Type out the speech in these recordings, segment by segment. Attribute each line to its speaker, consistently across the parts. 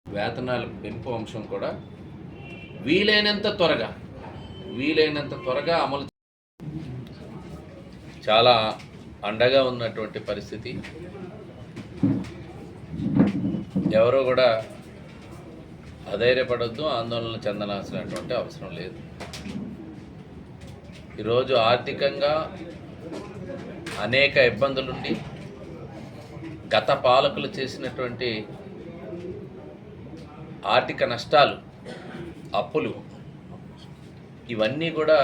Speaker 1: వేతనాల పెంపు అంశం కూడా వీలైనంత త్వరగా అమలు చాలా అండగా ఉన్నటువంటి పరిస్థితి. ఎవరో కూడా అధైర్యపడొద్దు, ఆందోళన చెందనాల్సినటువంటి అవసరం లేదు. ఈరోజు ఆర్థికంగా అనేక ఇబ్బందులుండి గత పాలకులు చేసినటువంటి ఆర్థిక నష్టాలు, అప్పులు, ఇవన్నీ కూడా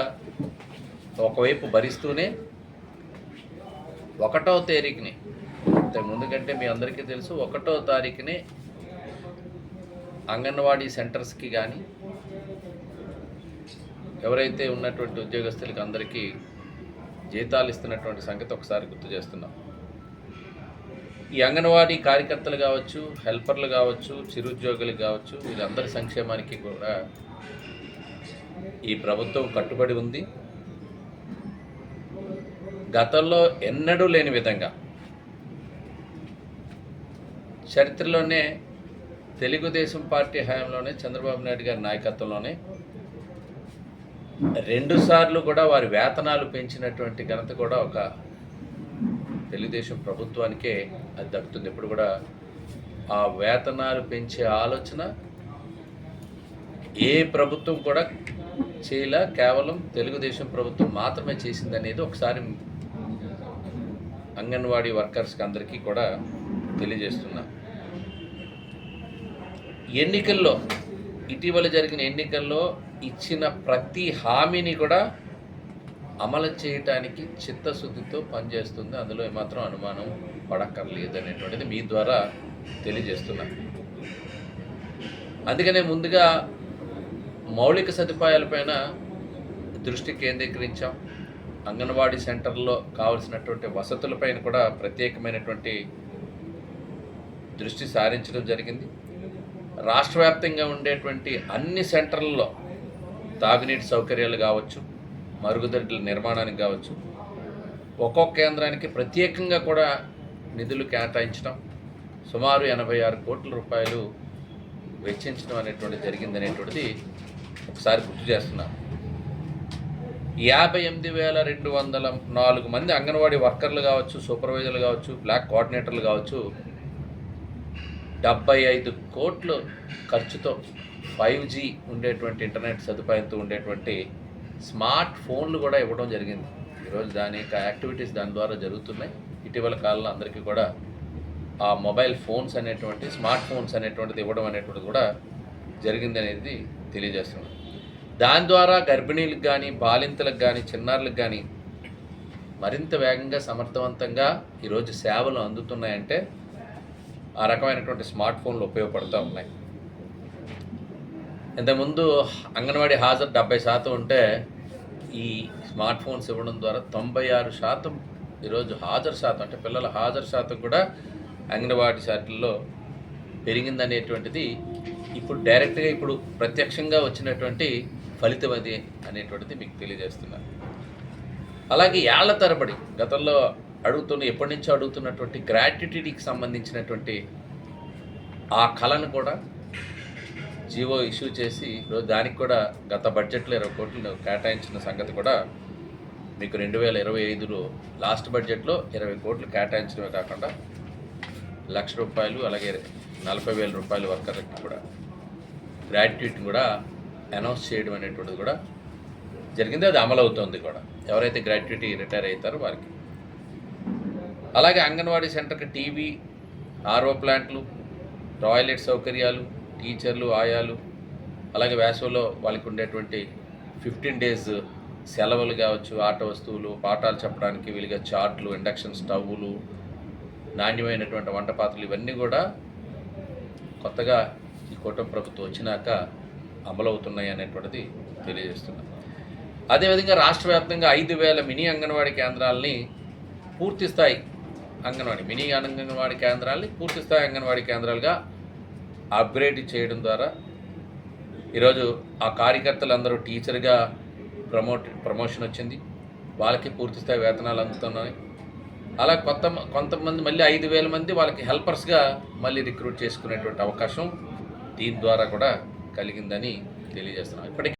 Speaker 1: ఒకవైపు భరిస్తూనే 1వ తారీఖుని, ముందు కంటే మీ అందరికీ తెలుసు, 1వ తారీఖుని అంగన్వాడీ సెంటర్స్కి కానీ ఎవరైతే ఉన్నటువంటి ఉద్యోగస్తులకి అందరికీ జీతాలు ఇస్తున్నటువంటి సంగతి ఒకసారి గుర్తు చేస్తున్నాం. ఈ అంగన్వాడీ కార్యకర్తలు కావచ్చు, హెల్పర్లు కావచ్చు, చిరుద్యోగులు కావచ్చు, వీళ్ళందరి సంక్షేమానికి కూడా ఈ ప్రభుత్వం కట్టుబడి ఉంది. గతంలో ఎన్నడూ లేని విధంగా చరిత్రలోనే తెలుగుదేశం పార్టీ హయాంలోనే చంద్రబాబు నాయుడు గారి నాయకత్వంలోనే 2 సార్లు కూడా వారి వేతనాలు పెంచినటువంటి ఘనత కూడా ఒక తెలుగుదేశం ప్రభుత్వానికే అది దక్కుతుంది. ఇప్పుడు కూడా ఆ వేతనాలు పెంచే ఆలోచన ఏ ప్రభుత్వం కూడా చేయలే, కేవలం తెలుగుదేశం ప్రభుత్వం మాత్రమే చేసిందనేది ఒకసారి అంగన్వాడీ వర్కర్స్కి అందరికీ కూడా తెలియజేస్తున్నా. ఎన్నికల్లో, ఇటీవల జరిగిన ఎన్నికల్లో ఇచ్చిన ప్రతి హామీని కూడా అమలు చేయటానికి చిత్తశుద్ధితో పనిచేస్తుంది. అందులో ఏమాత్రం అనుమానం పడక్కర్లేదు అనేటువంటిది మీ ద్వారా తెలియజేస్తున్నా. అందుకనే ముందుగా మౌలిక సదుపాయాలపైన దృష్టి కేంద్రీకరించాం. అంగన్వాడీ సెంటర్లో కావలసినటువంటి వసతులపైన కూడా ప్రత్యేకమైనటువంటి దృష్టి సారించడం జరిగింది. రాష్ట్ర వ్యాప్తంగా ఉండేటువంటి అన్ని సెంటర్లలో తాగునీటి సౌకర్యాలు కావచ్చు, మరుగుదొడ్ల నిర్మాణానికి కావచ్చు, ఒక్కొక్క కేంద్రానికి ప్రత్యేకంగా కూడా నిధులు కేటాయించడం, సుమారు 86 కోట్ల రూపాయలు వెచ్చించడం అనేటువంటి జరిగిందనేటువంటిది ఒకసారి గుర్తు చేస్తున్నాను. 58,204 మంది అంగన్వాడీ వర్కర్లు కావచ్చు, సూపర్వైజర్లు కావచ్చు, బ్లాక్ కోఆర్డినేటర్లు కావచ్చు, 75 కోట్ల ఖర్చుతో 5G ఉండేటువంటి ఇంటర్నెట్ సదుపాయంతో ఉండేటువంటి స్మార్ట్ ఫోన్లు కూడా ఇవ్వడం జరిగింది. ఈరోజు దాని యొక్క యాక్టివిటీస్ దాని ద్వారా జరుగుతున్నాయి. ఇటీవల కాలంలో అందరికీ కూడా ఆ మొబైల్ ఫోన్స్ అనేటువంటి, స్మార్ట్ ఫోన్స్ అనేటువంటిది ఇవ్వడం అనేటువంటిది కూడా జరిగింది అనేది తెలియజేస్తున్నాం. దాని ద్వారా గర్భిణీలకు కానీ, బాలింతలకు కానీ, చిన్నారులకు కానీ మరింత వేగంగా, సమర్థవంతంగా ఈరోజు సేవలు అందుతున్నాయంటే ఆ రకమైనటువంటి స్మార్ట్ ఫోన్లు ఉపయోగపడుతూ ఉన్నాయి. ఇంతకుముందు అంగన్వాడీ హాజరు 70% ఉంటే ఈ స్మార్ట్ ఫోన్స్ ఇవ్వడం ద్వారా 96% ఈరోజు హాజరు శాతం, అంటే పిల్లల హాజరు శాతం కూడా అంగన్వాడీ శాఖల్లో పెరిగిందనేటువంటిది ఇప్పుడు డైరెక్ట్గా, ఇప్పుడు ప్రత్యక్షంగా వచ్చినటువంటి ఫలితం అది అనేటువంటిది మీకు తెలియజేస్తున్నాను. అలాగే ఏళ్ల తరబడి గతంలో ఎప్పటి నుంచో అడుగుతున్నటువంటి గ్రాట్యుటీకి సంబంధించినటువంటి ఆ కళను కూడా జీవో ఇష్యూ చేసి ఈరోజు దానికి కూడా గత బడ్జెట్లో 20 కోట్లు కేటాయించిన సంగతి కూడా మీకు 2025లో లాస్ట్ బడ్జెట్లో 20 కోట్లు కేటాయించడమే కాకుండా ₹1,00,000 అలాగే 40,000 రూపాయలు వర్కర్లకి కూడా గ్రాట్యుటీని కూడా అనౌన్స్ చేయడం అనేటువంటిది కూడా జరిగింది. అది అమలు అవుతుంది కూడా, ఎవరైతే గ్రాట్యుటీ రిటైర్ అవుతారో వారికి. అలాగే అంగన్వాడీ సెంటర్కి టీవీ, ఆర్ఓ ప్లాంట్లు, టాయిలెట్ సౌకర్యాలు, టీచర్లు, ఆయాలు, అలాగే వేసవిలో వాళ్ళకి ఉండేటువంటి 15 డేస్ సెలవులు కావచ్చు, ఆట వస్తువులు, పాఠాలు చెప్పడానికి వీలుగా చార్ట్లు, ఇండక్షన్ స్టవ్లు, నాణ్యమైనటువంటి వంట పాత్రలు, ఇవన్నీ కూడా కొత్తగా ఈ కూటమి ప్రభుత్వం వచ్చినాక అమలవుతున్నాయి అనేటువంటిది తెలియజేస్తున్నాం. అదేవిధంగా రాష్ట్ర వ్యాప్తంగా 5,000 మినీ అంగన్వాడీ కేంద్రాలని పూర్తిస్థాయి మినీ అంగన్వాడీ కేంద్రాలని పూర్తిస్థాయి అంగన్వాడీ కేంద్రాలుగా అప్గ్రేడ్ చేయడం ద్వారా ఈరోజు ఆ కార్యకర్తలందరూ టీచర్గా ప్రమోషన్ వచ్చింది, వాళ్ళకి పూర్తిస్థాయి వేతనాలు అందుతున్నాయి. అలా కొంతమంది మళ్ళీ 5,000 మంది వాళ్ళకి హెల్పర్స్గా మళ్ళీ రిక్రూట్ చేసుకునేటువంటి అవకాశం దీని ద్వారా కూడా కలిగిందని తెలియజేస్తున్నాం. ఇప్పటికీ